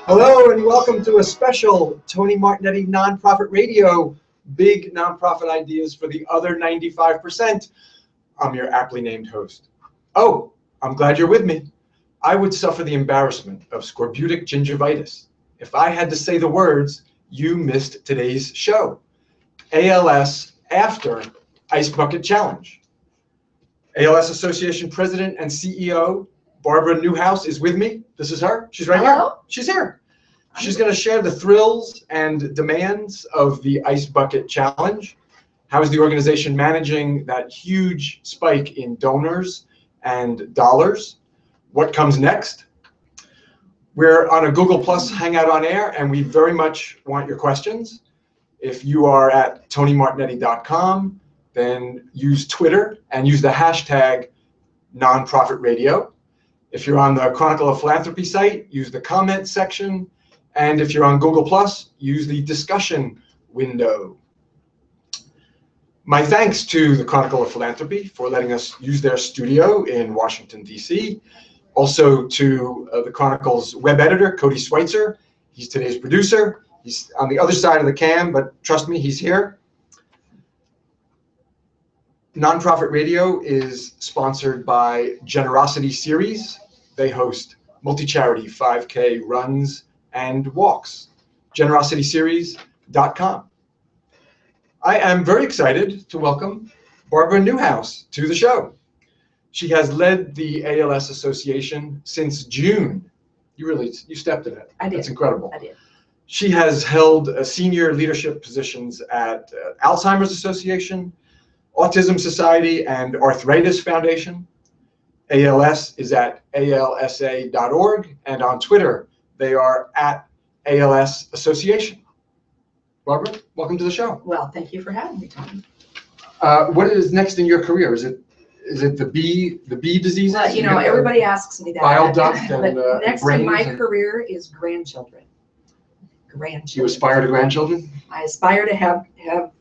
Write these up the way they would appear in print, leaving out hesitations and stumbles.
Hello and welcome to a special Tony Martignetti Nonprofit Radio, big nonprofit ideas for the other 95%. I'm your aptly named host. Oh, I'm glad you're with me. I would suffer the embarrassment of scorbutic gingivitis if I had to say the words you missed today's show. ALS after Ice Bucket Challenge. ALS Association President and CEO Barbara Newhouse is with me. This is her. She's right here. She's here. She's going to share the thrills and demands of the Ice Bucket Challenge. How is the organization managing that huge spike in donors and dollars? What comes next? We're on a Google Plus Hangout on Air, and we very much want your questions. If you are at TonyMartignetti.com, then use Twitter and use the hashtag #NonprofitRadio. If you're on the Chronicle of Philanthropy site, use the comment section. And if you're on Google Plus, use the discussion window. My thanks to the Chronicle of Philanthropy for letting us use their studio in Washington, D.C. Also to the Chronicle's web editor, Cody Schweitzer. He's today's producer. He's on the other side of the cam, but trust me, he's here. Nonprofit Radio is sponsored by Generosity Series. They host multi-charity 5K runs and walks. GenerositySeries.com. I am very excited to welcome Barbara Newhouse to the show. She has led the ALS Association since June. You stepped in it. I did. That's incredible. I did. She has held senior leadership positions at Alzheimer's Association, Autism Society, and Arthritis Foundation. ALS is at alsa.org, and on Twitter, they are at ALS Association. Barbara, welcome to the show. Well, thank you for having me, Tony. What is next in your career? Is it the bee diseases? You know, everybody asks me that. Bile duct and but next in my brains career is grandchildren. You aspire to grandchildren? I aspire to have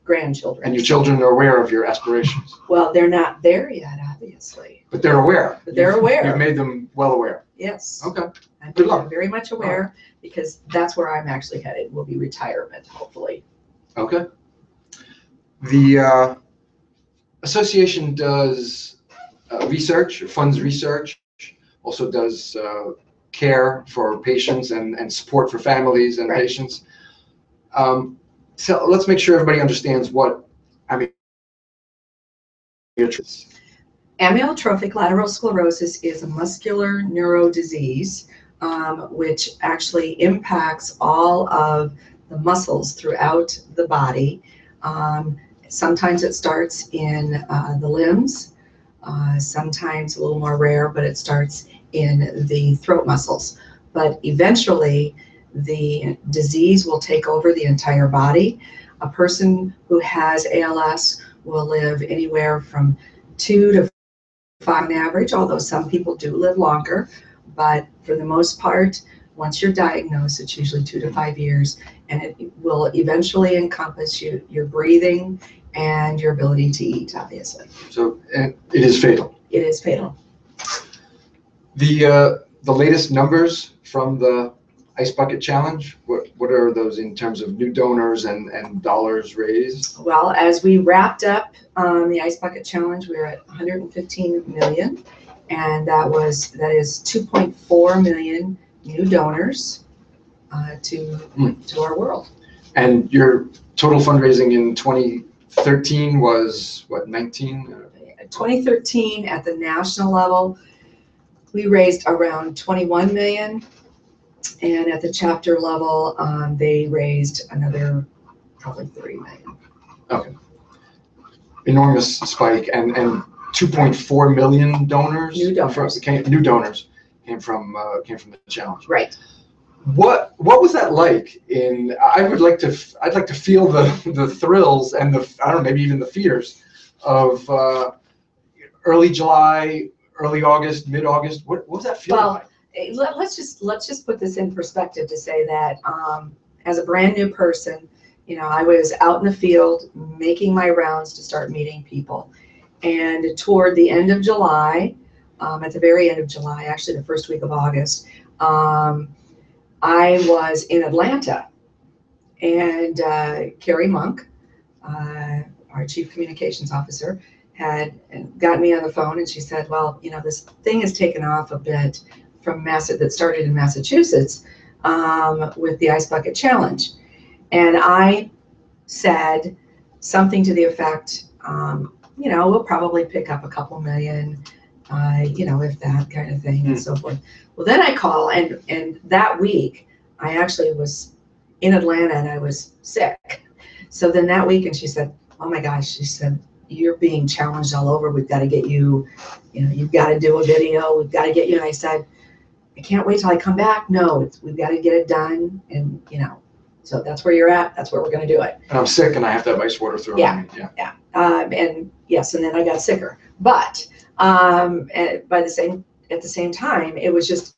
grandchildren. And your children are aware of your aspirations? Well, they're not there yet, obviously. But they're aware. But they're aware. You've made them well aware. Yes. Okay. I'm very much aware because that's where I'm actually headed. Will be retirement, hopefully. Okay. The association does research, funds research, also does care for patients and support for families and patients. So let's make sure everybody understands what amyotrophic lateral sclerosis is a muscular neuro disease which actually impacts all of the muscles throughout the body. Sometimes it starts in the limbs, sometimes a little more rare, but it starts in the throat muscles. But eventually, the disease will take over the entire body. A person who has ALS will live anywhere from 2 to 5 on average, although some people do live longer. But for the most part, once you're diagnosed, it's usually 2 to 5 years, and it will eventually encompass your breathing and your ability to eat, obviously. So it is fatal. It is fatal. The latest numbers from the Ice Bucket Challenge, what are those in terms of new donors and dollars raised? Well, as we wrapped up the Ice Bucket Challenge, we were at 115 million, and that is 2.4 million new donors to our world. And your total fundraising in 2013 was what, 19? 2013 at the national level, we raised around 21 million, and at the chapter level, they raised another probably 3 million. Okay. Enormous spike, and 2.4 million donors. New donors. New donors came from the challenge. Right. What was that like? I'd like to feel the thrills and I don't know, maybe even the fears of early July, early August, mid-August. What was that feeling like? Let's just put this in perspective to say that as a brand new person, I was out in the field making my rounds to start meeting people. And toward the end of July, at the very end of July, actually the first week of August, I was in Atlanta, and Carrie Monk, our chief communications officer, had gotten me on the phone, and she said, well, this thing has taken off a bit from that started in Massachusetts with the Ice Bucket Challenge. And I said something to the effect, we'll probably pick up a couple million, if that kind of thing and so forth. Well, then I call, and that week I actually was in Atlanta and I was sick. So then that week, and she said, oh my gosh, she said, you're being challenged all over. We've got to get you, you've got to do a video. We've got to get you. And I said, I can't wait till I come back. No, we've got to get it done. And, so that's where you're at. That's where we're going to do it. And I'm sick and I have to have ice water thrown on me. Yeah. And yes, and then I got sicker. But at the same time, it was just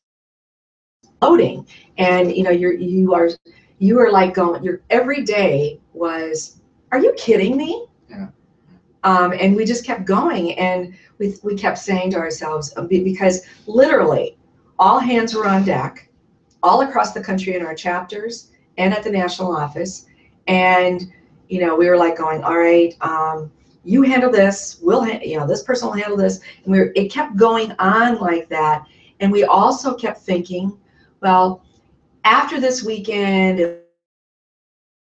loading. And, you are like going, your every day was, are you kidding me? Yeah. And we just kept going, and we kept saying to ourselves, because literally all hands were on deck, all across the country in our chapters and at the national office. And, we were like going, all right, you handle this, this person will handle this. And it kept going on like that. And we also kept thinking, well, after this weekend,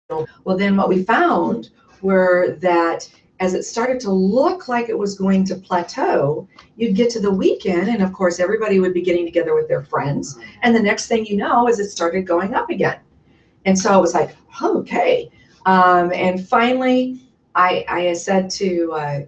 well, then what we found were that as it started to look like it was going to plateau, you'd get to the weekend, and of course everybody would be getting together with their friends, and the next thing you know is it started going up again. And so it was like, okay. And finally, I said to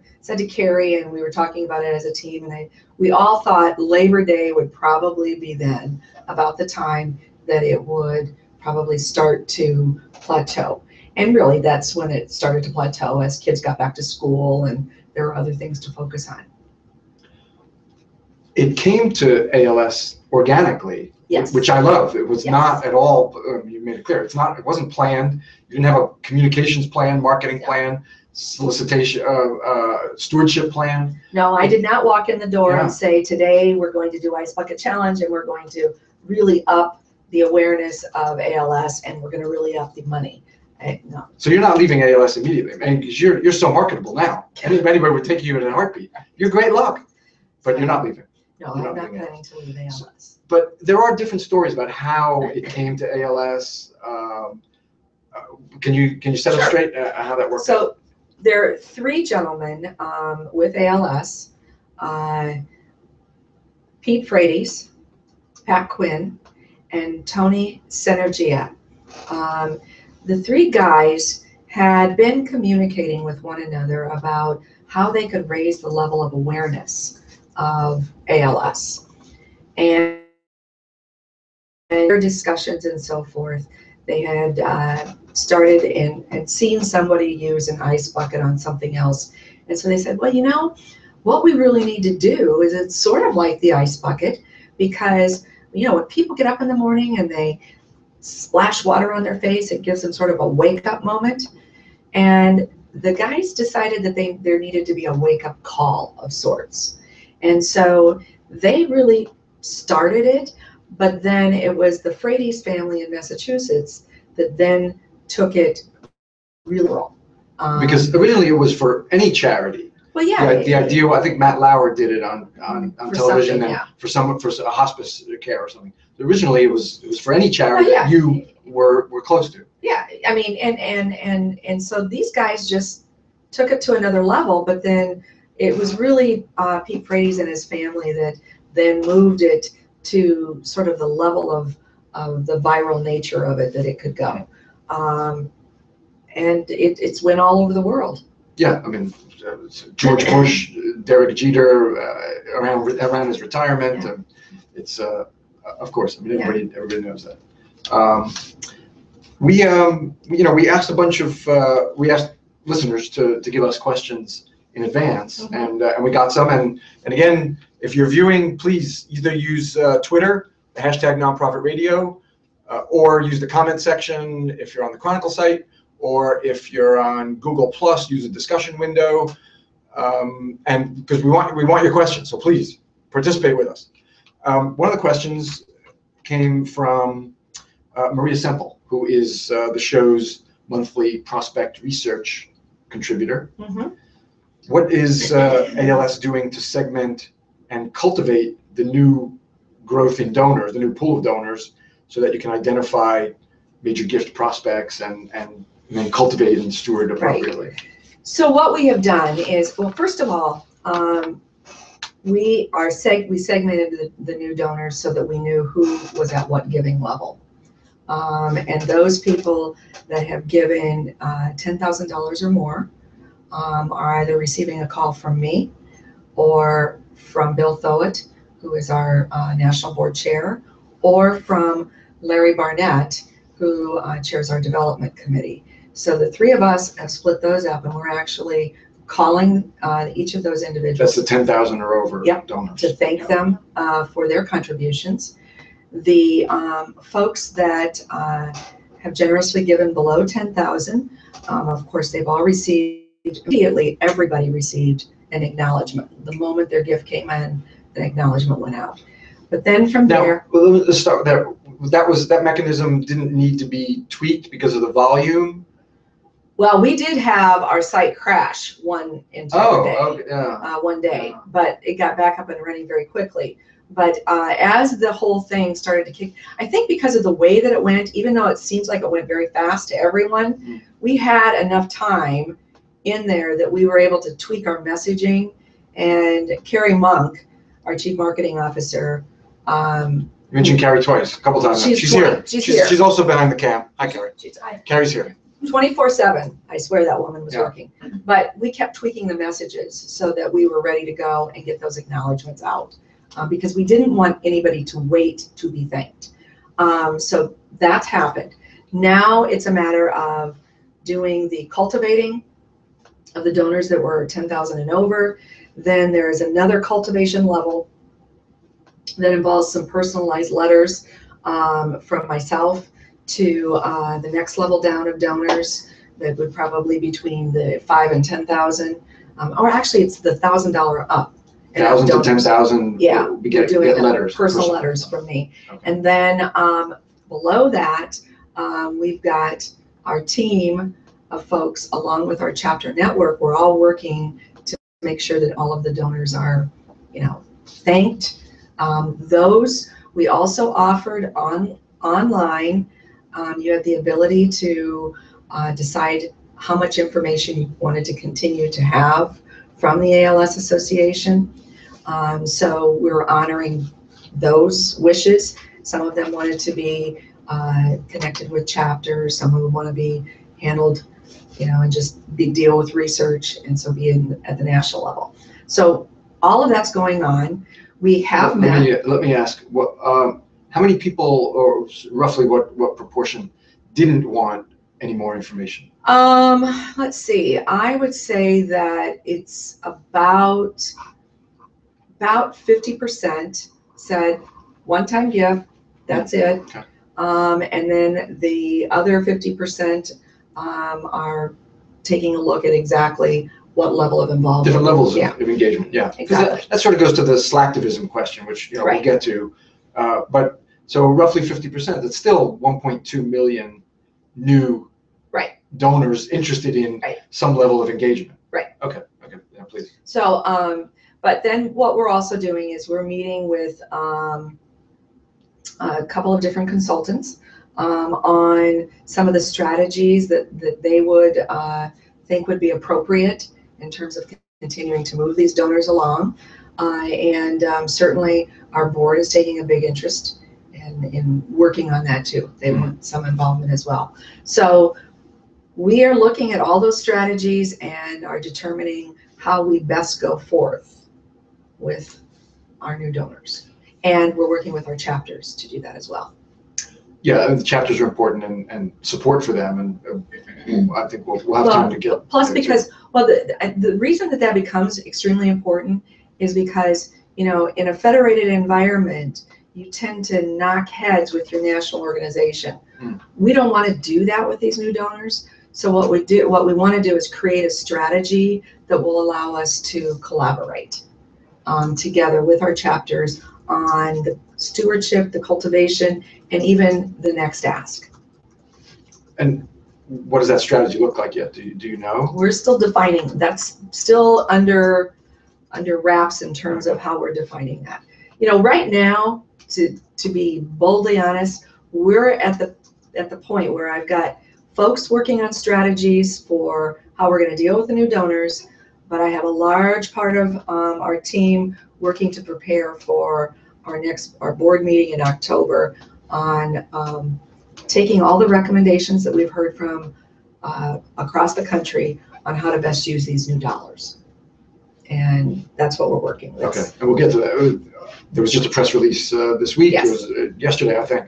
Carrie, and we were talking about it as a team, and we all thought Labor Day would probably be then, about the time that it would probably start to plateau. And really, that's when it started to plateau as kids got back to school and there were other things to focus on. It came to ALS organically, yes, which I love. It was yes. not at all, you made it clear, it wasn't planned. You didn't have a communications plan, marketing plan, solicitation, stewardship plan. No, I did not walk in the door and say, today we're going to do Ice Bucket Challenge and we're going to really up the awareness of ALS and we're going to really up the money. No. So you're not leaving ALS immediately, because you're so marketable now. Anybody would take you in a heartbeat. You're great luck, but you're not leaving. No, I'm not planning to leave ALS. But there are different stories about how it came to ALS. Can you set up straight how that works? So there are three gentlemen with ALS: Pete Frates, Pat Quinn, and Tony Senergia. The three guys had been communicating with one another about how they could raise the level of awareness of ALS. And their discussions and so forth, they had started and seen somebody use an ice bucket on something else. And so they said, well, what we really need to do is it's sort of like the ice bucket, because, when people get up in the morning and they splash water on their face, it gives them sort of a wake-up moment. And the guys decided that there needed to be a wake-up call of sorts. And so they really started it, but then it was the Frates family in Massachusetts that then took it really well. Because originally it was for any charity. Well, yeah. The idea, I think Matt Lauer did it on television, and for a hospice care or something. Originally, it was for any charity that you were close to. Yeah, I mean, and so these guys just took it to another level. But then it was really Pete Frates and his family that then moved it to sort of the level of the viral nature of it that it could go, and it's went all over the world. Yeah, I mean, George Bush, Derek Jeter, around his retirement. Yeah. It's of course. I mean, everybody knows that. We asked a bunch of we asked listeners to give us questions in advance, and we got some. And again, if you're viewing, please either use Twitter, the hashtag #NonprofitRadio, or use the comment section if you're on the Chronicle site, or if you're on Google Plus, use the discussion window. And because we want your questions, so please participate with us. One of the questions came from Maria Semple, who is the show's monthly prospect research contributor. Mm-hmm. What is ALS doing to segment and cultivate the new growth in donors, the new pool of donors, so that you can identify major gift prospects and then cultivate and steward appropriately? Right. So what we have done is, well, first of all, we segmented the new donors so that we knew who was at what giving level. And those people that have given $10,000 or more are either receiving a call from me or from Bill Thowett, who is our national board chair, or from Larry Barnett, who chairs our development committee. So the three of us have split those up, and we're actually calling each of those individuals. That's the 10,000 or over donors. To thank them for their contributions. The folks that have generously given below 10,000, of course, they've all received, immediately everybody received an acknowledgement. The moment their gift came in, the acknowledgement went out. But then from there. Well, let's start there. That mechanism didn't need to be tweaked because of the volume. Well, we did have our site crash one entire day, okay, yeah. one day, but it got back up and running very quickly. But as the whole thing started to kick, I think because of the way that it went, even though it seems like it went very fast to everyone, we had enough time in there that we were able to tweak our messaging. And Carrie Monk, our chief marketing officer, you mentioned Carrie twice, a couple times. She's here. She's also behind the cam. Hi, Carrie. Carrie's here. 24/7, I swear that woman was working. But we kept tweaking the messages so that we were ready to go and get those acknowledgements out because we didn't want anybody to wait to be thanked. So that's happened. Now it's a matter of doing the cultivating of the donors that were 10,000 and over. Then there's another cultivation level that involves some personalized letters from myself to the next level down of donors that would probably be between the 5,000 and 10,000, or actually it's the $1,000 up. 1,000 to 10,000. Yeah, we get letters, personal letters from me. Okay. And then below that, we've got our team of folks along with our chapter network. We're all working to make sure that all of the donors are, thanked. Those we also offered online. You have the ability to decide how much information you wanted to continue to have from the ALS Association. So we're honoring those wishes. Some of them wanted to be connected with chapters. Some of them want to be handled, and just deal with research, and so be at the national level. So all of that's going on. We have met. Let me ask, what, how many people, or roughly what proportion, didn't want any more information? Let's see. I would say that it's about 50% said one-time gift. That's it. Okay. And then the other 50% are taking a look at exactly what level of involvement. Different levels of engagement, yeah. Exactly. That sort of goes to the slacktivism question, which we'll get to. But so roughly 50%, that's still 1.2 million new donors interested in some level of engagement. Right. Okay, yeah, please. So, but then what we're also doing is we're meeting with a couple of different consultants on some of the strategies that they would think would be appropriate in terms of continuing to move these donors along. And certainly our board is taking a big interest in working on that too. They want some involvement as well. So we are looking at all those strategies and are determining how we best go forth with our new donors. And we're working with our chapters to do that as well. Yeah, the chapters are important and support for them, and I think we'll have time to get. Plus, because the reason that becomes extremely important is because in a federated environment, you tend to knock heads with your national organization. We don't want to do that with these new donors. So what we want to do is create a strategy that will allow us to collaborate together with our chapters on the stewardship, the cultivation, and even the next ask. And what does that strategy look like yet? Do you know? We're still defining. That's still under wraps in terms of how we're defining that. You know, right now, to be boldly honest, we're at the point where I've got folks working on strategies for how we're going to deal with the new donors, but I have a large part of our team working to prepare for our board meeting in October on taking all the recommendations that we've heard from across the country on how to best use these new dollars. And that's what we're working with. Okay, and we'll get to that. There was just a press release this week. Yes. It was yesterday, I think.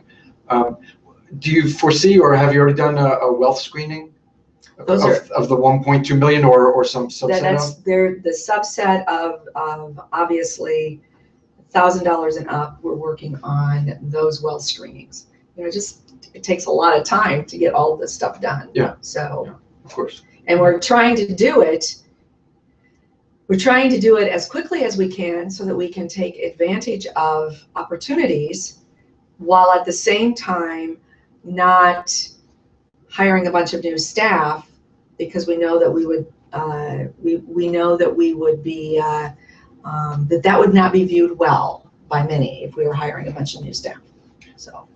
Do you foresee, or have you already done a wealth screening of the 1.2 million, or some subset that's of? They're the subset of obviously $1,000 and up. We're working on those wealth screenings. You know, it takes a lot of time to get all this stuff done. Yeah. So. Yeah, of course. And we're trying to do it. We're trying to do it as quickly as we can so that we can take advantage of opportunities while at the same time not hiring a bunch of new staff, because we know that we would we know that we would be that would not be viewed well by many if we were hiring a bunch of new staff. So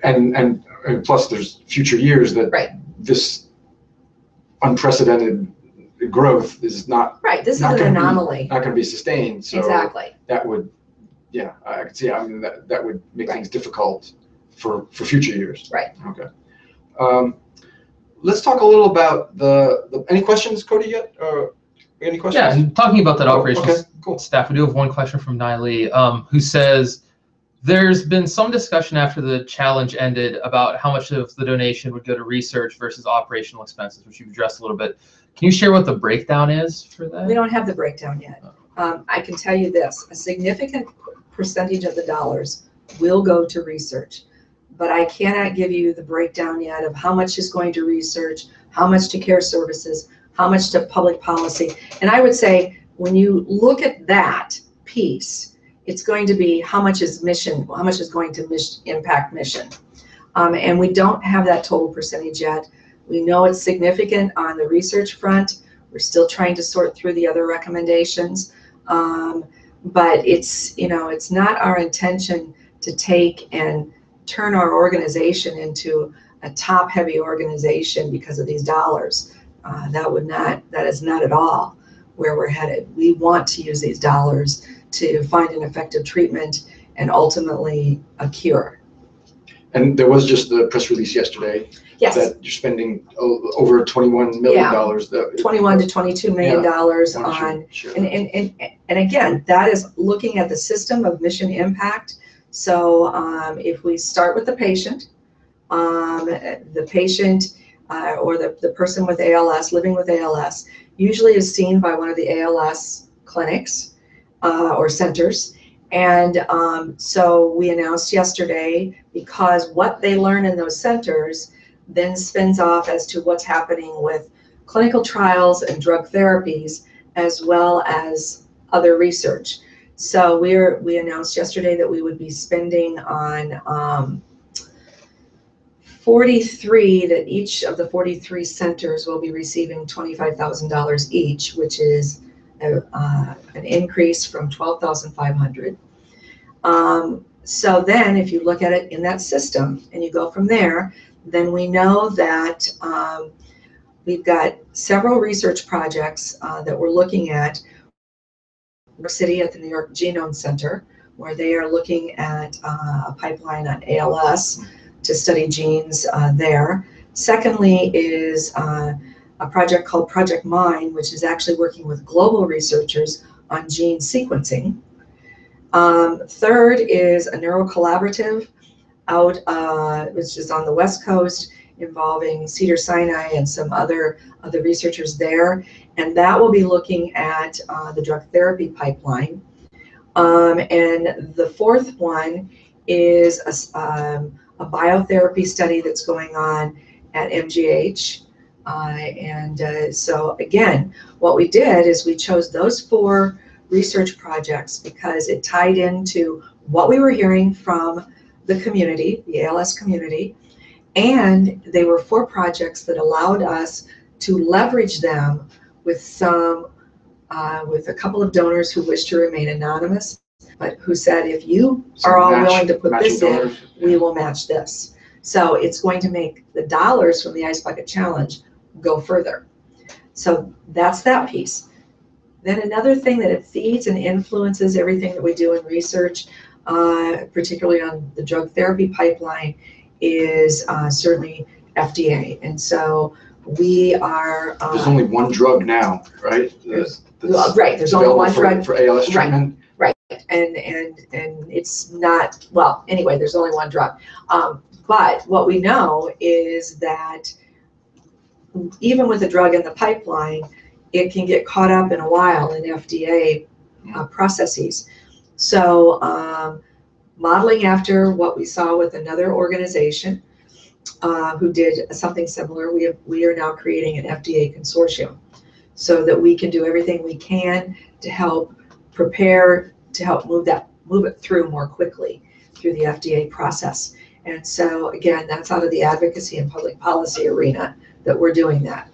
and plus there's future years that this unprecedented growth is not this is an anomaly, not going to be sustained. So exactly. That would, yeah, I could see. I mean, that would make things difficult for future years. Right. Okay. Let's talk a little about the any questions, Cody, yet? Any questions? Yeah, and talking about that operations cool. staff, we do have one question from Niley, who says, there's been some discussion after the challenge ended about how much of the donation would go to research versus operational expenses, which you've addressed a little bit. Can you share what the breakdown is for that? We don't have the breakdown yet. I can tell you this, a significant percentage of the dollars will go to research, but I cannot give you the breakdown yet of how much is going to research, how much to care services, how much to public policy. And I would say, when you look at that piece, it's going to be how much is mission, how much is going to impact mission. And we don't have that total percentage yet. We know it's significant on the research front. We're still trying to sort through the other recommendations. But it's, you know, it's not our intention to take and turn our organization into a top-heavy organization because of these dollars. That is not at all where we're headed. We want to use these dollars to find an effective treatment and ultimately a cure. And there was just the press release yesterday that you're spending over $21 million. 21 to $22 million on, and again, that is looking at the system of mission impact. So if we start with the patient or the person with ALS, living with ALS, usually is seen by one of the ALS clinics or centers. And so we announced yesterday, because what they learn in those centers then spins off as to what's happening with clinical trials and drug therapies, as well as other research. So we announced yesterday that we would be spending on 43, that each of the 43 centers will be receiving $25,000 each, which is an increase from $12,500. So then if you look at it in that system and you go from there, then we know that we've got several research projects that we're looking at. New York City at the New York Genome Center, where they are looking at a pipeline on ALS to study genes there. Secondly is a project called Project Mine, which is actually working with global researchers on gene sequencing. Third is a neurocollaborative out, which is on the West Coast, involving Cedars-Sinai and some other researchers there. And that will be looking at the drug therapy pipeline. And the fourth one is a biotherapy study that's going on at MGH So again, what we did is we chose those 4 research projects because it tied into what we were hearing from the community, the ALS community, and they were 4 projects that allowed us to leverage them with with a couple of donors who wished to remain anonymous, but who said, if you are all willing to put this in, we will match this. So it's going to make the dollars from the Ice Bucket Challenge go further. So that's that piece. Then another thing that it feeds and influences everything that we do in research, particularly on the drug therapy pipeline, is certainly FDA. And so we are. There's only one drug now, right? Right. There's only one drug for ALS treatment. Right. And it's not, well, anyway, there's only one drug. But what we know is that even with a drug in the pipeline, it can get caught up in a while in FDA processes. So modeling after what we saw with another organization who did something similar, we are now creating an FDA consortium so that we can do everything we can to help prepare, to help move it through more quickly through the FDA process. And so again, that's out of the advocacy and public policy arena that we're doing that.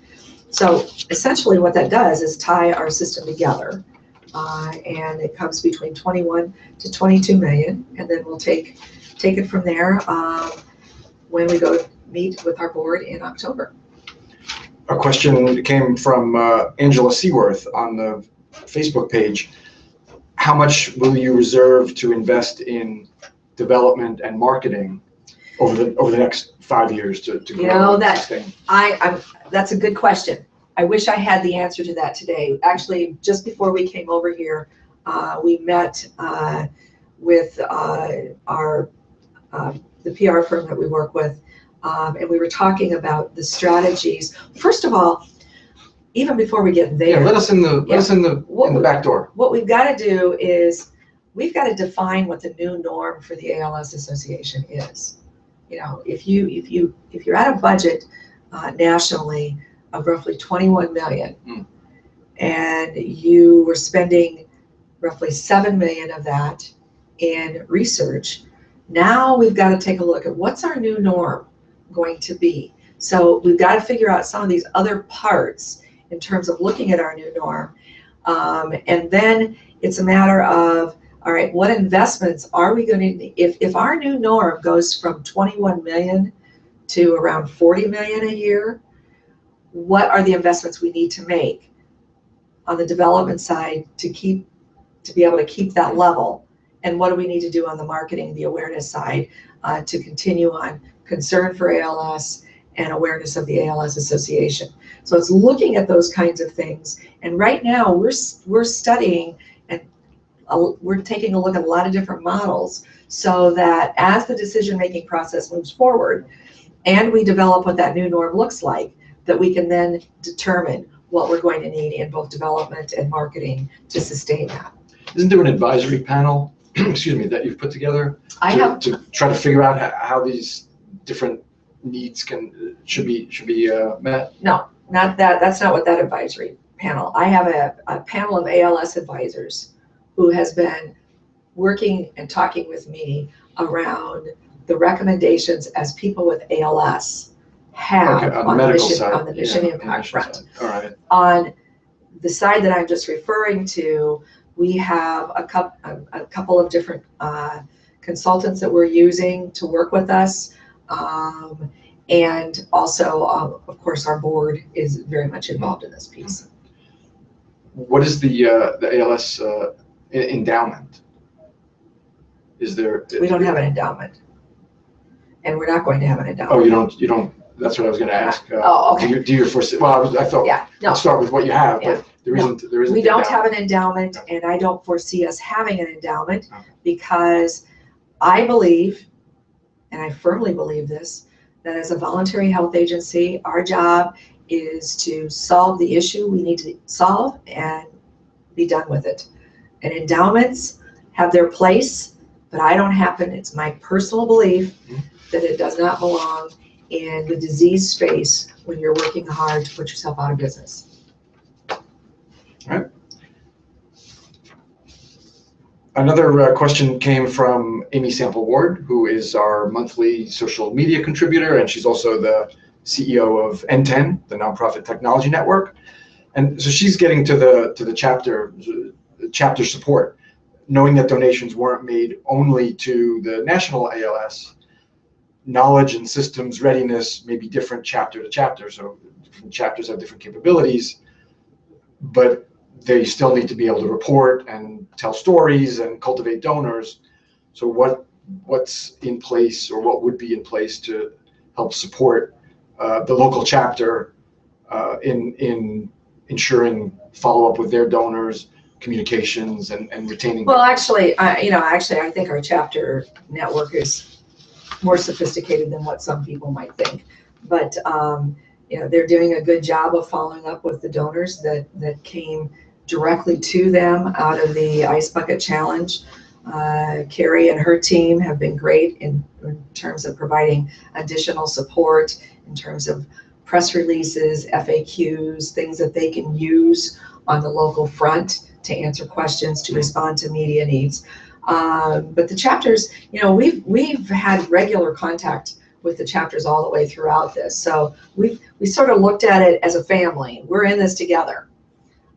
So essentially what that does is tie our system together, and it comes between 21 to 22 million, and then we'll take it from there when we go meet with our board in October. A question came from Angela Seaworth on the Facebook page. How much will you reserve to invest in development and marketing over the next 5 years to grow and sustain? That's a good question. I wish I had the answer to that today. Actually, just before we came over here, we met with the PR firm that we work with, and we were talking about the strategies. First of all, even before we get there, let us in the back door. What we've got to do is we've got to define what the new norm for the ALS Association is. You know, if you're at a budget nationally of roughly 21 million, and you were spending roughly 7 million of that in research, now we've got to take a look at what's our new norm going to be. So we've got to figure out some of these other parts in terms of looking at our new norm, and then it's a matter of, all right, what investments are we going to, if our new norm goes from 21 million to around 40 million a year, what are the investments we need to make on the development side to be able to keep that level? And what do we need to do on the marketing, the awareness side to continue on concern for ALS and awareness of the ALS Association? So it's looking at those kinds of things. And right now we're studying and we're taking a look at a lot of different models so that as the decision-making process moves forward and we develop what that new norm looks like, that we can then determine what we're going to need in both development and marketing to sustain that. Isn't there an advisory panel, excuse me, that you've put together to try to figure out how these different needs should be met? No, not that. That's not what that advisory panel. I have a panel of ALS advisors who has been working and talking with me around the recommendations as people with ALS have on the mission impact front. All right. On the side that I'm just referring to, we have a couple of different consultants that we're using to work with us, and also, of course, our board is very much involved in this piece. What is the ALS endowment? Is there? We don't have an endowment, and we're not going to have an endowment. Oh, you don't. That's what I was going to ask. Okay. Do you foresee? Well, I thought. Yeah. No. I'll start with what you have, but there isn't. We don't have an endowment, and I don't foresee us having an endowment because I believe, and I firmly believe this, that as a voluntary health agency, our job is to solve the issue we need to solve and be done with it. And endowments have their place, but I don't happen. It's my personal belief that it does not belong in the disease space when you're working hard to put yourself out of business. All right. Another question came from Amy Semple Ward, who is our monthly social media contributor, and she's also the CEO of N10, the nonprofit technology network. And so she's getting to the chapter support, knowing that donations weren't made only to the national ALS. Knowledge and systems readiness may be different chapter to chapter, so different chapters have different capabilities, but they still need to be able to report and tell stories and cultivate donors. So what's in place, or what would be in place to help support the local chapter in ensuring follow-up with their donors, communications, and retaining? Well, actually, I think our chapter network is more sophisticated than what some people might think. But they're doing a good job of following up with the donors that came directly to them out of the Ice Bucket Challenge. Carrie and her team have been great in terms of providing additional support, in terms of press releases, FAQs, things that they can use on the local front to answer questions, to respond to media needs. But the chapters, we've had regular contact with the chapters all the way throughout this. So we sort of looked at it as a family. We're in this together.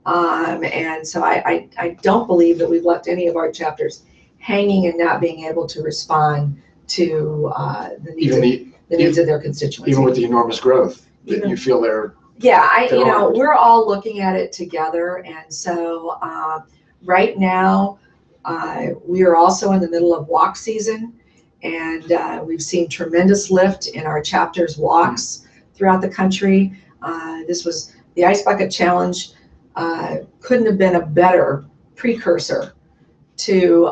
And so I don't believe that we've left any of our chapters hanging and not being able to respond to the needs of their constituency. Even with the enormous growth that you feel they're. Yeah, we're all looking at it together. And so right now, we are also in the middle of walk season, and we've seen tremendous lift in our chapters walks throughout the country. This was the Ice Bucket Challenge. Couldn't have been a better precursor to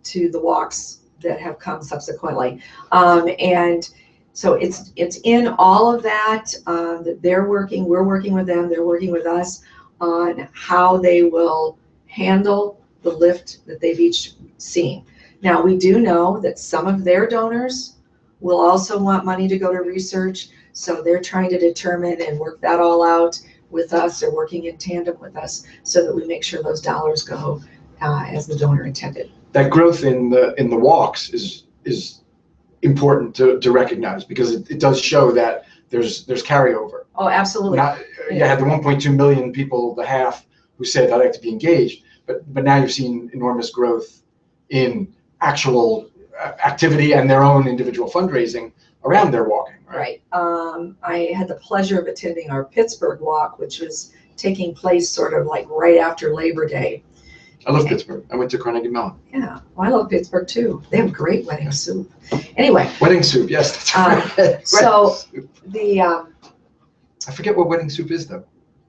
the walks that have come subsequently. And so it's in all of that, that they're working, we're working with them, they're working with us on how they will handle the lift that they've each seen. Now, we do know that some of their donors will also want money to go to research, so they're trying to determine and work that all out with us. They're working in tandem with us so that we make sure those dollars go as the donor intended. That growth in the walks is important to recognize, because it does show that there's carryover. Oh, absolutely. You had the 1.2 million people, the half, who said I'd like to be engaged, but now you've seen enormous growth in actual activity and their own individual fundraising around their walking. Right. I had the pleasure of attending our Pittsburgh walk, which was taking place sort of like right after Labor Day. I love Pittsburgh. I went to Carnegie Mellon. Yeah, well, I love Pittsburgh too. They have great wedding soup. Anyway. Wedding soup, yes. That's right. So I forget what wedding soup is though.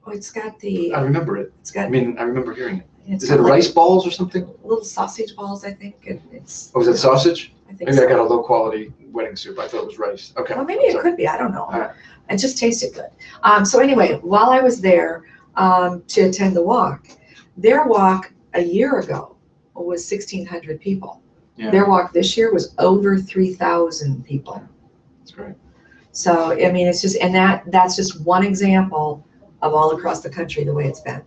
Oh, it's got the. I remember it. It's got. I remember hearing it. Is it rice balls or something? Little sausage balls, I think. And it's. Oh, is it sausage? I think maybe so. I got a low quality wedding soup. I thought it was rice. Okay. Well, maybe it could be. I don't know. Right. It just tasted good. So anyway, while I was there to attend the walk, their walk a year ago was 1,600 people. Yeah. Their walk this year was over 3,000 people. That's great. So I mean, it's just, and that's just one example of all across the country the way it's been.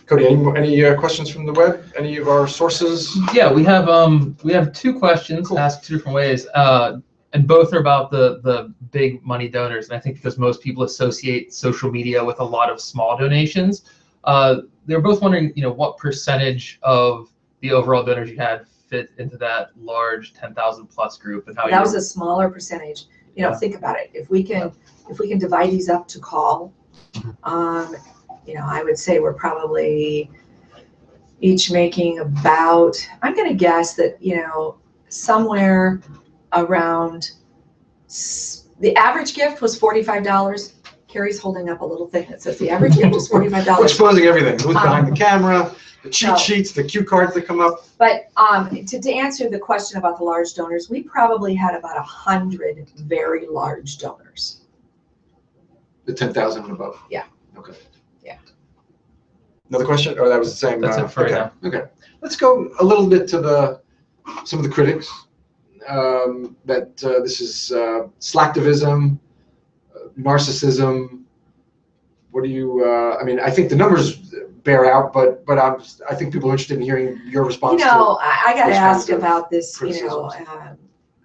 Cody, any questions from the web? Any of our sources? Yeah, we have two questions asked two different ways, and both are about the big money donors. And I think because most people associate social media with a lot of small donations, they're both wondering, what percentage of the overall donors you had fit into that large 10,000 plus group, and how that was a smaller percentage. Think about it. If we can divide these up to call, I would say we're probably each making about, I'm going to guess that, somewhere around, the average gift was $45. Carrie's holding up a little thing that says the average gift was $45. We're exposing everything. Who's behind the camera, the cheat sheets, the cue cards that come up. But to answer the question about the large donors, we probably had about 100 very large donors. The 10,000 and above? Yeah. Okay. Yeah. Another question? Or that was the same? That's it for okay. now. Okay. Let's go a little bit to some of the critics. that this is slacktivism, narcissism. What do you? I mean, I think the numbers bear out, but I think people are interested in hearing your response. You know, I got asked of about this. You know,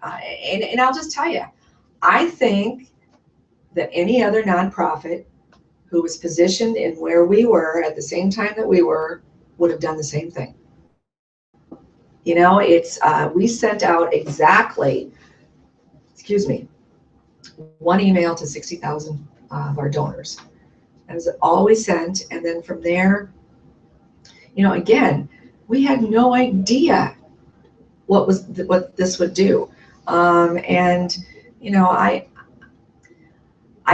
and I'll just tell you, I think that any other nonprofit who was positioned in where we were at the same time that we were would have done the same thing. You know, it's we sent out exactly, excuse me, one email to 60,000 of our donors. That was all we sent, and then from there, you know, again, we had no idea what this would do, and you know, I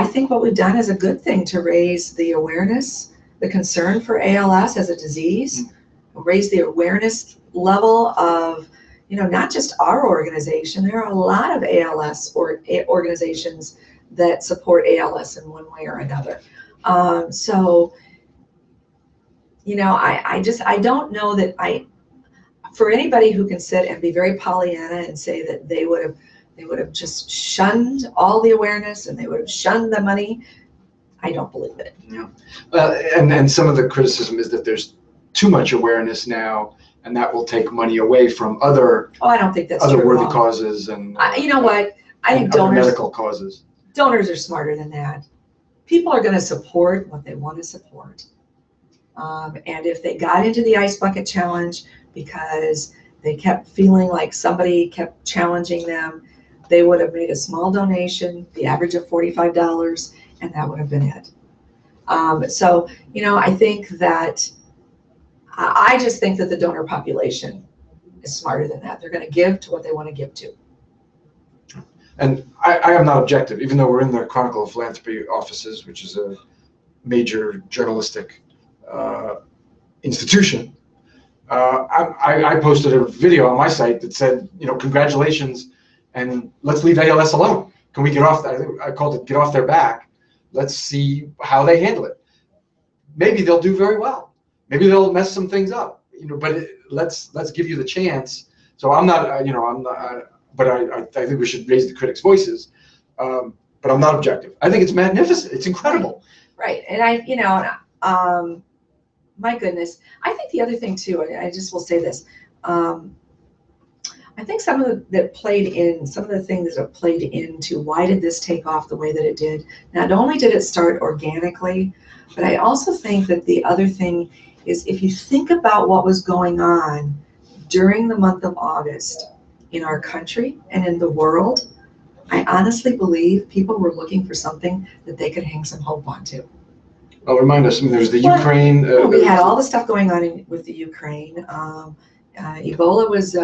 think what we've done is a good thing to raise the awareness, the concern for ALS as a disease, raise the awareness level of, you know, not just our organization. There are a lot of ALS organizations that support ALS in one way or another. So, you know, I don't know that for anybody who can sit and be very Pollyanna and say that they would have just shunned all the awareness and they would have shunned the money, I don't believe it. Yeah. And some of the criticism is that there's too much awareness now, and that will take money away from other. Oh, I don't think that's other true worthy causes and. You know what? I think medical causes. Donors are smarter than that. People are going to support what they want to support, and if they got into the Ice Bucket Challenge because they kept feeling like somebody kept challenging them, they would have made a small donation, the average of $45, and that would have been it. So, you know, I think that, I just think that the donor population is smarter than that. They're going to give to what they want to give to. And I am not objective, even though we're in the Chronicle of Philanthropy offices, which is a major journalistic institution. I posted a video on my site that said, you know, congratulations, and let's leave ALS alone. Can we get off? I called it "Get Off Their Back." Let's see how they handle it. Maybe they'll do very well. Maybe they'll mess some things up. You know, but let's give you the chance. So I'm not, you know, I'm not. But I think we should raise the critics' voices. But I'm not objective. I think it's magnificent. It's incredible. Right, and you know, my goodness, I think the other thing too. I just will say this. I think some of the things that played into why did this take off the way that it did. Not only did it start organically, but I also think that the other thing is, if you think about what was going on during the month of August in our country and in the world, I honestly believe people were looking for something that they could hang some hope onto. Well, remind us. I mean, there's the Ukraine. We had all the stuff going on with the Ukraine. Ebola was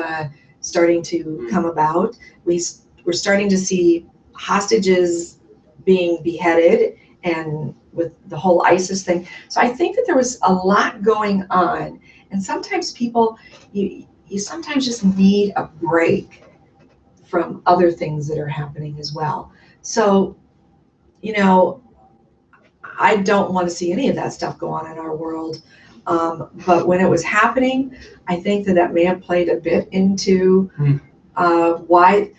starting to come about. We're starting to see hostages being beheaded, and with the whole ISIS thing. So I think that there was a lot going on, and sometimes people, you sometimes just need a break from other things that are happening as well. So, you know, I don't want to see any of that stuff go on in our world. But when it was happening, I think that may have played a bit into why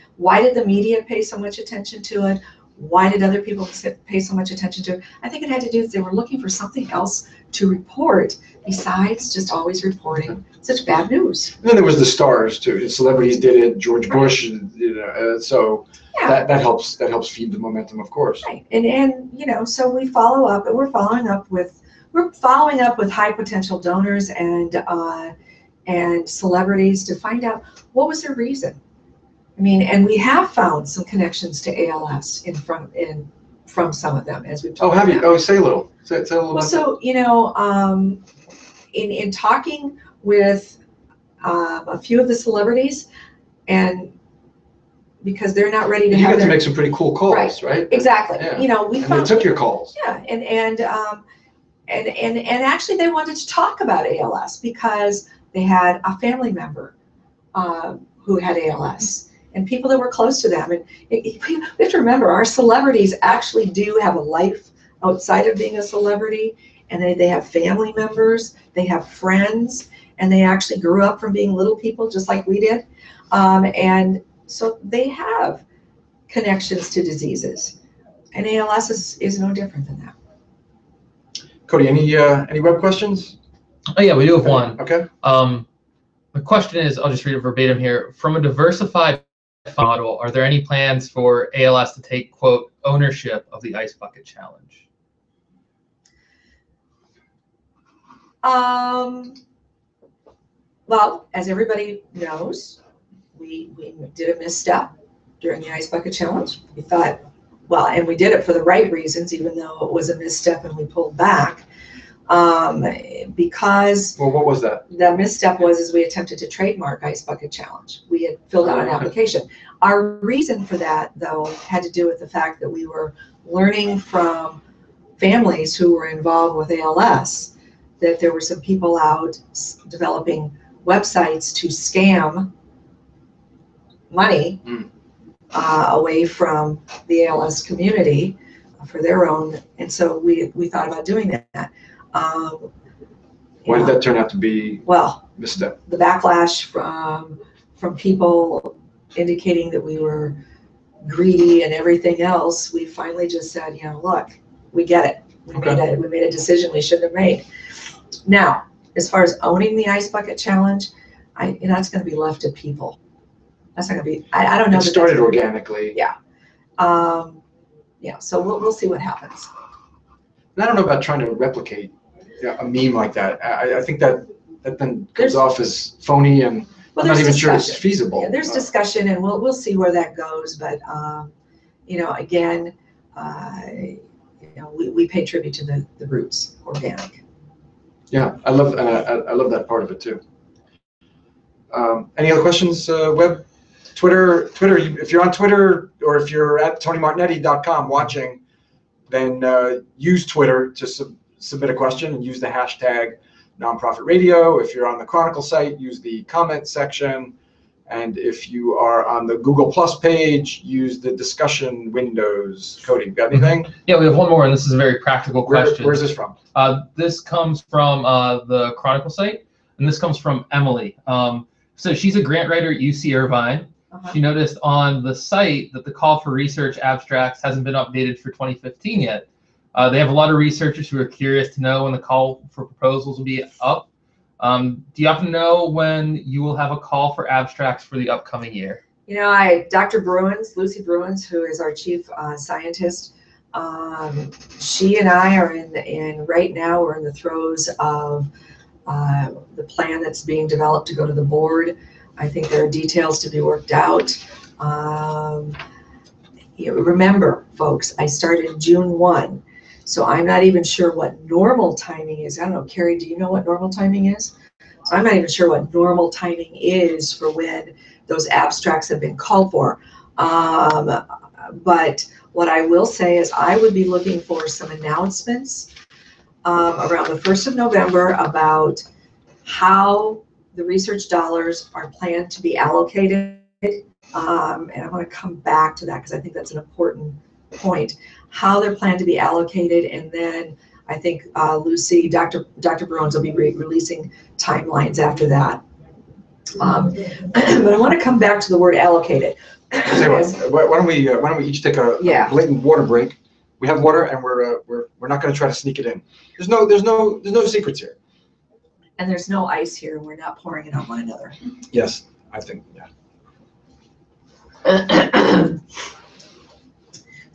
did the media pay so much attention to it? Why did other people pay so much attention to it? I think it had to do with they were looking for something else to report besides just always reporting such bad news. And then there was the stars too. The celebrities did it. George Bush, you know, so yeah. that helps feed the momentum, of course. Right, and you know, so we follow up, and we're following up with high potential donors and celebrities to find out what was their reason. I mean, and we have found some connections to ALS from some of them, as we've talked about. Oh, have you? Oh, say a little. Say a little. Well, so, you know, in talking with a few of the celebrities, and because they're not ready to you got to make some pretty cool calls, right? Exactly. Yeah. You know, they took your calls. Yeah, and actually they wanted to talk about ALS because they had a family member who had ALS. And people that were close to them. And we have to remember, our celebrities actually do have a life outside of being a celebrity, and they have family members, they have friends, and they actually grew up from being little people just like we did. And So they have connections to diseases, and ALS is no different than that. Cody, any web questions? Oh yeah, we do have one. Okay. The question is, I'll just read it verbatim here. From a diversified model, are there any plans for ALS to take, quote, ownership of the Ice Bucket Challenge? Well, as everybody knows, we did a misstep during the Ice Bucket Challenge. We thought, well, and we did it for the right reasons, even though it was a misstep and we pulled back. Because Well, what was that? the misstep was we attempted to trademark Ice Bucket Challenge. We had filled out an application. Our reason for that, though, had to do with the fact that we were learning from families who were involved with ALS that there were some people out developing websites to scam money away from the ALS community for their own. And so we thought about doing that. Why did that turn out to be well, misstep? The backlash from people indicating that we were greedy and everything else, we finally just said, you know, look, we get it. We made a decision we shouldn't have made. Now, as far as owning the Ice Bucket Challenge, that's going to be left to people. That's not going to be. I don't know. It started organically. Yeah. Yeah. So we'll see what happens. And I don't know about trying to replicate a meme like that. I think that then comes off as phony, and I'm not even sure it's feasible. Yeah, there's discussion, and we'll see where that goes. But again, we pay tribute to the roots, organic. Yeah, I love that part of it too. Any other questions? Web, Twitter. If you're on Twitter or if you're at TonyMartignetti.com watching, then use Twitter to submit a question and use the hashtag Nonprofit Radio. If you're on the Chronicle site, use the comment section. And if you are on the Google Plus page, use the discussion windows. Cody, got anything? Yeah, we have one more, and this is a very practical question. Where's this from? This comes from the Chronicle site, and this comes from Emily. So she's a grant writer at UC Irvine. She noticed on the site that the call for research abstracts hasn't been updated for 2015 yet. They have a lot of researchers who are curious to know when the call for proposals will be up. Do you happen to know when you will have a call for abstracts for the upcoming year? Dr. Lucy Bruins, who is our chief scientist, she and I are right now we're in the throes of the plan that's being developed to go to the board. I think there are details to be worked out. Remember, folks, I started June 1. So I'm not even sure what normal timing is. I don't know, Carrie, do you know what normal timing is? So I'm not even sure what normal timing is for when those abstracts have been called for. But what I will say is I would be looking for some announcements around the 1st of November about how the research dollars are planned to be allocated. And I want to come back to that because I think that's an important point. How they're planned to be allocated, and then I think Dr. Bruins will be releasing timelines after that. But I want to come back to the word allocated. Why don't we each take a blatant water break? We have water, and we're not going to try to sneak it in. There's no secrets here. And there's no ice here, and we're not pouring it on one another. Yes, I think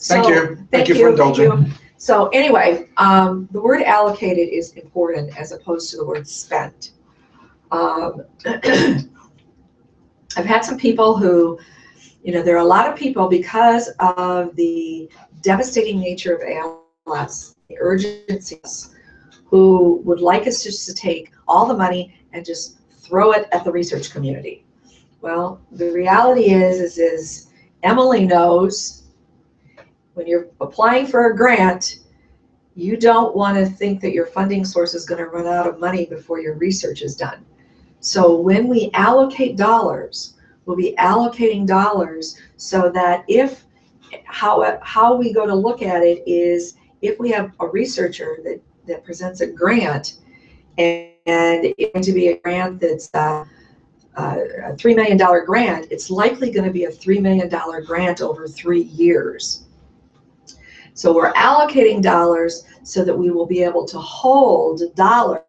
Thank you for indulging. So anyway, the word allocated is important as opposed to the word spent. I've had some people who, there are a lot of people because of the devastating nature of ALS, the urgencies, who would like us just to take all the money and just throw it at the research community. Well, the reality is Emily knows when you're applying for a grant, you don't want to think that your funding source is going to run out of money before your research is done. So when we allocate dollars, we'll be allocating dollars so that how we go to look at it is if we have a researcher that presents a grant and it's going to be a grant that's a $3 million grant, it's likely going to be a $3 million grant over 3 years. So we're allocating dollars so that we will be able to hold dollars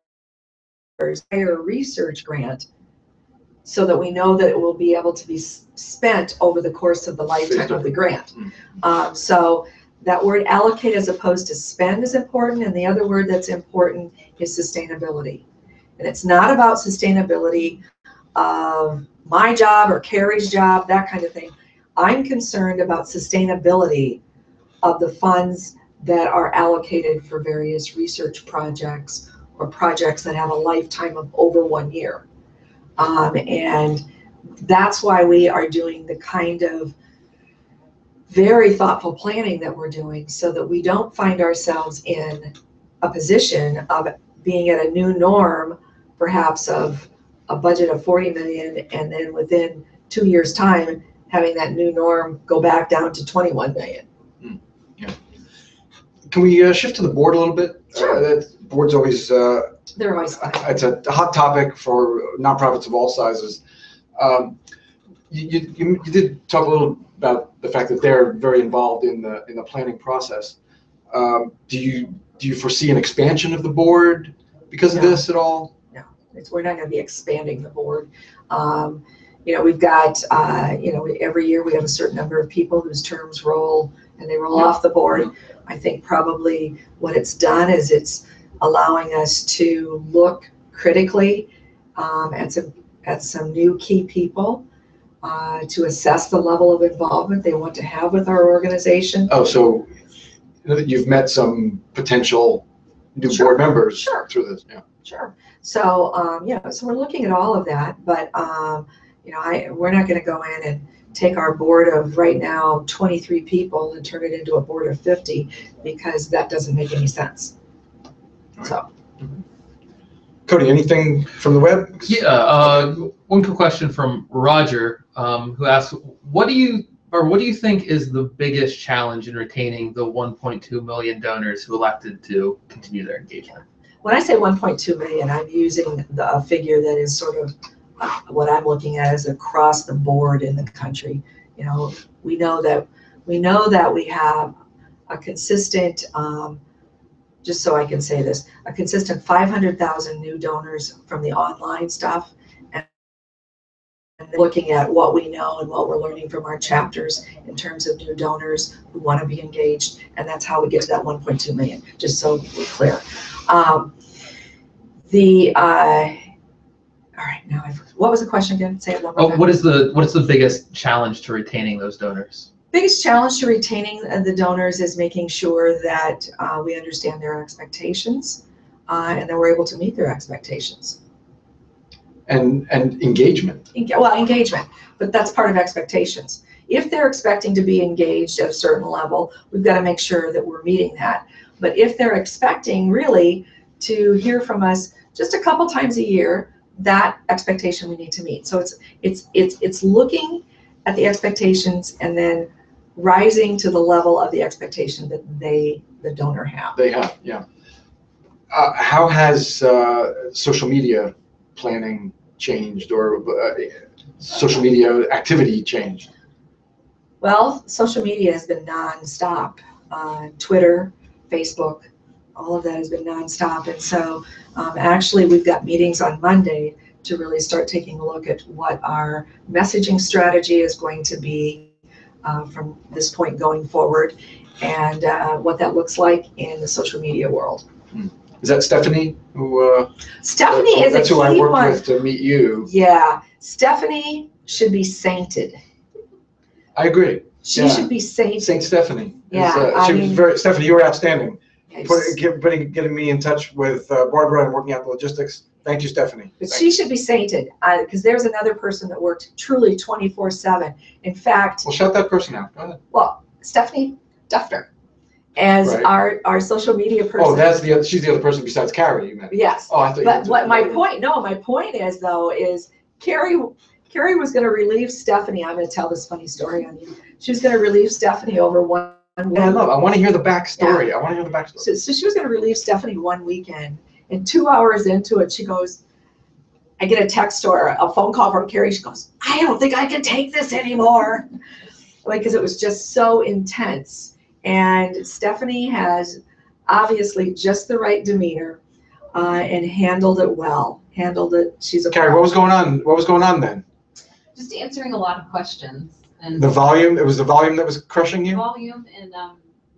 higher research grant, so that we know that it will be able to be spent over the course of the lifetime of the grant. So that word allocate as opposed to spend is important, and the other word that's important is sustainability. And it's not about sustainability of my job or Carrie's job, that kind of thing. I'm concerned about sustainability of the funds that are allocated for various research projects or projects that have a lifetime of over 1 year. And that's why we are doing the kind of very thoughtful planning that we're doing, so that we don't find ourselves in a position of being at a new norm, perhaps of a budget of 40 million, and then within 2 years' time, having that new norm go back down to 21 million. Yeah. Can we shift to the board a little bit? Sure. The board's always, They're always fun. it's a hot topic for nonprofits of all sizes. You did talk a little about the fact that they're very involved in the planning process. Do you foresee an expansion of the board because of this at all? No, we're not going to be expanding the board. We've got, every year we have a certain number of people whose terms roll, and they roll off the board. I think probably what it's done is it's allowing us to look critically at some new key people, to assess the level of involvement they want to have with our organization. Oh, so you've met some potential new board members through this. Yeah. Sure. So, so we're looking at all of that, but, we're not going to go in and take our board of right now 23 people and turn it into a board of 50, because that doesn't make any sense. Right. So. Cody, anything from the web? Yeah, one quick question from Roger, who asks, what do you think is the biggest challenge in retaining the 1.2 million donors who elected to continue their engagement? When I say 1.2 million, I'm using a figure that is sort of what I'm looking at as across the board in the country. We know that we have a consistent, just so I can say this, a consistent 500,000 new donors from the online stuff, and looking at what we know and what we're learning from our chapters in terms of new donors who want to be engaged, and that's how we get to that 1.2 million, just so we're clear. All right, now what was the question again? Say it one more time. What is the biggest challenge to retaining those donors? Biggest challenge to retaining the donors is making sure that we understand their expectations, and that we're able to meet their expectations. And engagement. Well, engagement, but that's part of expectations. If they're expecting to be engaged at a certain level, we've got to make sure that we're meeting that. But if they're expecting really to hear from us just a couple times a year, that expectation we need to meet. So it's looking at the expectations and then rising to the level of the expectation that the donor have. They have, yeah. How has social media planning changed, or social media activity changed? Well, social media has been nonstop. Twitter, Facebook, all of that has been nonstop. And so actually we've got meetings on Monday to really start taking a look at what our messaging strategy is going to be from this point going forward, and what that looks like in the social media world. Is that Stephanie who? Stephanie is that's a key who I worked one. with to meet you. Yeah, Stephanie should be sainted. I agree. She should be sainted. Saint Stephanie. Yeah, she was very. Stephanie, you were outstanding. Yes. Getting me in touch with Barbara and working out the logistics. Thank you, Stephanie. But she should be sainted, because there's another person that worked truly 24/7. In fact, Well, shout that person out. Go ahead. well, Stephanie Duffner, as Right. our social media person. Oh, that's the other. She's the other person besides Carrie. You meant. Yes. Oh, I thought. But what my point? No, my point is though is Carrie was going to relieve Stephanie. I'm going to tell this funny story on you. She was going to relieve Stephanie over one week. I want to hear the backstory. Yeah. I want to hear the backstory. So she was going to relieve Stephanie one weekend, and 2 hours into it, she goes, I get a text or a phone call from Carrie. She goes, I don't think I can take this anymore. Because it was just so intense. And Stephanie has obviously just the right demeanor and handled it well. She's a Carrie, what was going on? What was going on then? Just answering a lot of questions. And The volume, it was the volume that was crushing you? volume and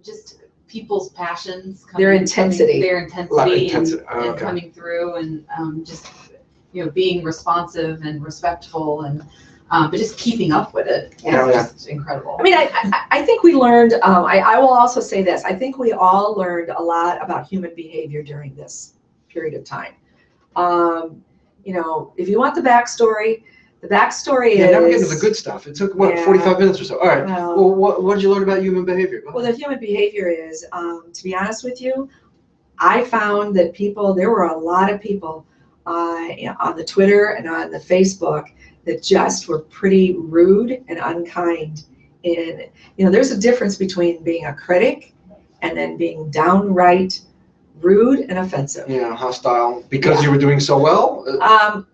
just people's passions. Their intensity. Their intensity intensity. and Okay. coming through and just, being responsive and respectful and but just keeping up with it. Yeah, It's just incredible. I mean, I think we learned, I will also say this, I think we all learned a lot about human behavior during this period of time. If you want the backstory is... Now we're getting to the good stuff. It took, 45 minutes or so? All right. Well, what did you learn about human behavior? Well, the human behavior is, to be honest with you, I found that there were a lot of people on the Twitter and on the Facebook that just were pretty rude and unkind. There's a difference between being a critic and then being downright rude and offensive. Yeah, hostile because you were doing so well?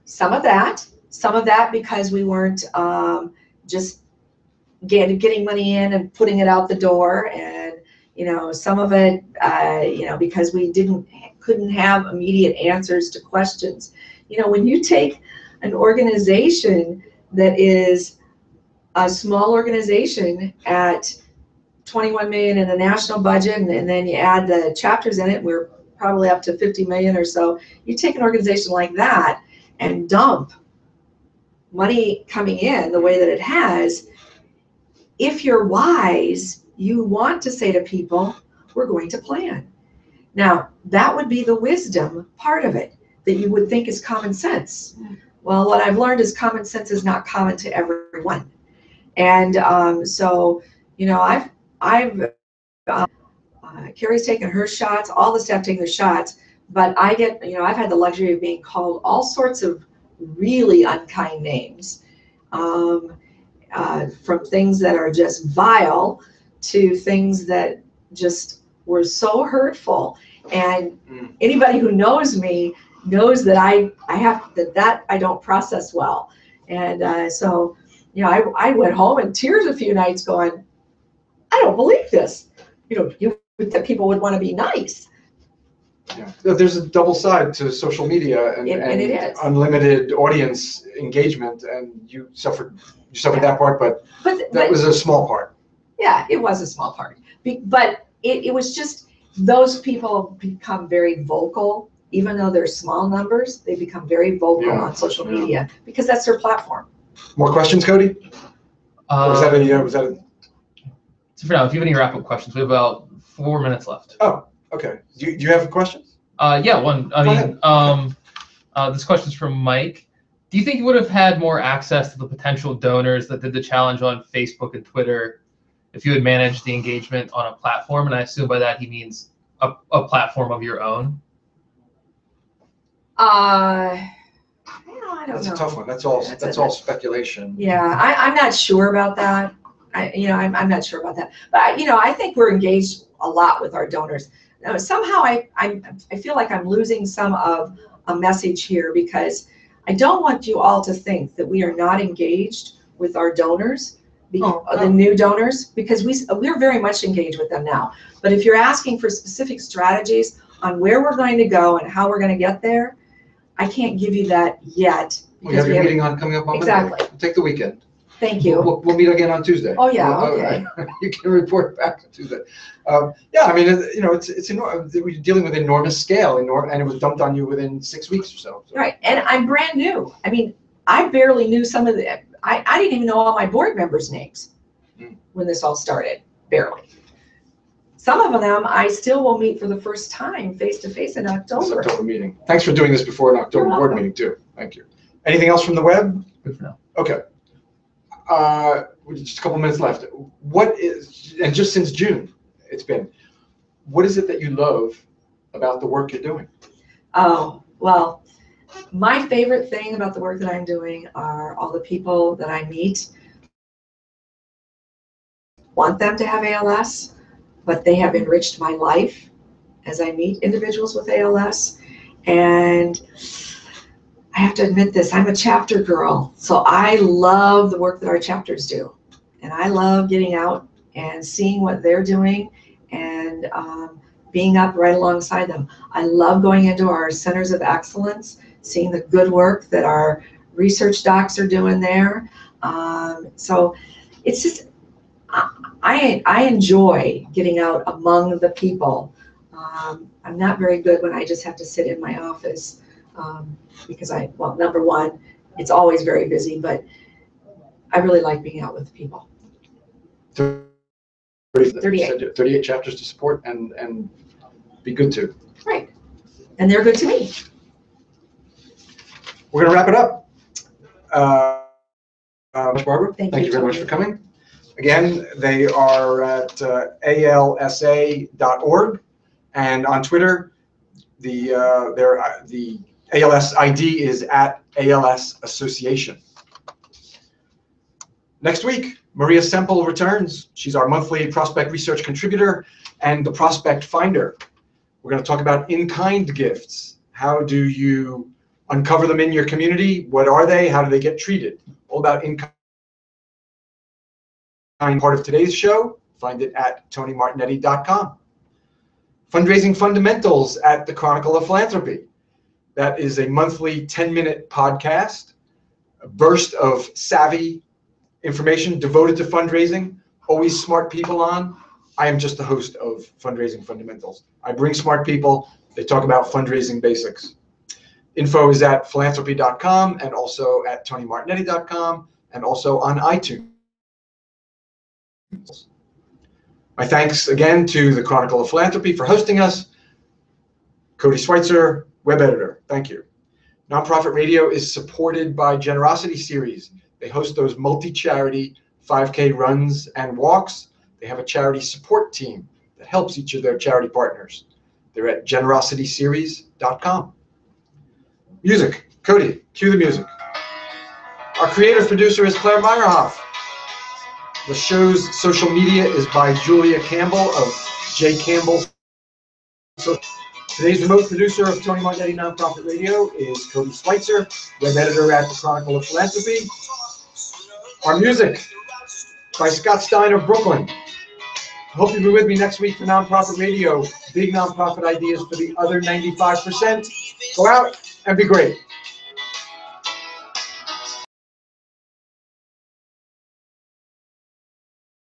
Some of that because we weren't just getting money in and putting it out the door, and some of it because we couldn't have immediate answers to questions. When you take an organization that is a small organization at 21 million in the national budget, and then you add the chapters in it, we're probably up to 50 million or so. You take an organization like that and dump money coming in the way that it has. If you're wise, you want to say to people, we're going to plan. Now, that would be the wisdom part of it, that you would think is common sense. Well, what I've learned is common sense is not common to everyone. And Carrie's taken her shots, all the staff taking their shots, but I've had the luxury of being called all sorts of really unkind names, from things that are just vile to things that just were so hurtful. And anybody who knows me knows that I don't process well. And I went home in tears a few nights going, I don't believe this. You would think people would want to be nice. Yeah. There's a double side to social media and it is. Unlimited audience engagement, and you suffered that part, but that was a small part. Yeah, it was a small part. But it was just, those people become very vocal. Even though they're small numbers, they become very vocal on social media because that's their platform. More questions, Cody? Was that a... So for now, if you have any wrap-up questions, we have about 4 minutes left. Oh, okay. Do you have questions? Yeah, one. This question's from Mike. Do you think you would have had more access to the potential donors that did the challenge on Facebook and Twitter if you had managed the engagement on a platform? And I assume by that he means a platform of your own. I don't know. That's a tough one. That's all speculation. Yeah, I'm not sure about that. I'm not sure about that. But I think we're engaged a lot with our donors. Somehow I feel like I'm losing some of a message here, because I don't want you all to think that we are not engaged with our donors, the new donors, because we're very much engaged with them now. But if you're asking for specific strategies on where we're going to go and how we're going to get there, I can't give you that yet. We have your meeting coming up on Monday. We'll take the weekend. Thank you. We'll meet again on Tuesday. Oh yeah, okay. You can report back on Tuesday. Yeah, I mean, it's enormous. We're dealing with enormous scale, and it was dumped on you within 6 weeks or so. Right, and I'm brand new. I mean, I barely knew some of the. I didn't even know all my board members' names when this all started. Barely. Some of them I still will meet for the first time face to face in October. October meeting. Thanks for doing this before an October board meeting too. Thank you. Anything else from the web? Good for now. Okay. Just a couple minutes left. What is, and just since June it's been, what is it that you love about the work you're doing? Oh, well, my favorite thing about the work that I'm doing are all the people that I meet. Want them to have ALS, but they have enriched my life as I meet individuals with ALS. And I have to admit this, I'm a chapter girl. So I love the work that our chapters do. And I love getting out and seeing what they're doing and being up right alongside them. I love going into our centers of excellence, seeing the good work that our research docs are doing there. So it's just, I enjoy getting out among the people. I'm not very good when I just have to sit in my office because well, number one, it's always very busy, but I really like being out with people. 38. 38 chapters to support and be good to. Right. And they're good to me. We're going to wrap it up. Barbara, thank you very much for coming. Again, they are at alsa.org, and on Twitter, the ALS ID is at ALS Association. Next week, Maria Semple returns. She's our monthly prospect research contributor and the prospect finder. We're going to talk about in-kind gifts. How do you uncover them in your community? What are they? How do they get treated? All about in-kind. Part of today's show, find it at tonymartignetti.com. Fundraising Fundamentals at the Chronicle of Philanthropy. That is a monthly 10-minute podcast, a burst of savvy information devoted to fundraising, always smart people on. I am just the host of Fundraising Fundamentals. I bring smart people. They talk about fundraising basics. Info is at philanthropy.com and also at tonymartignetti.com and also on iTunes. My thanks again to the Chronicle of Philanthropy for hosting us. Cody Schweitzer, web editor. Thank you. Nonprofit Radio is supported by Generosity Series. They host those multi-charity 5K runs and walks. They have a charity support team that helps each of their charity partners. They're at generosityseries.com. Music. Cody, cue the music. Our creative producer is Claire Meyerhoff. The show's social media is by Julia Campbell of J. Campbell. So today's remote producer of Tony Martignetti Nonprofit Radio is Cody Schweitzer, web editor at the Chronicle of Philanthropy. Our music by Scott Stein of Brooklyn. I hope you'll be with me next week for Nonprofit Radio, big nonprofit ideas for the other 95%. Go out and be great.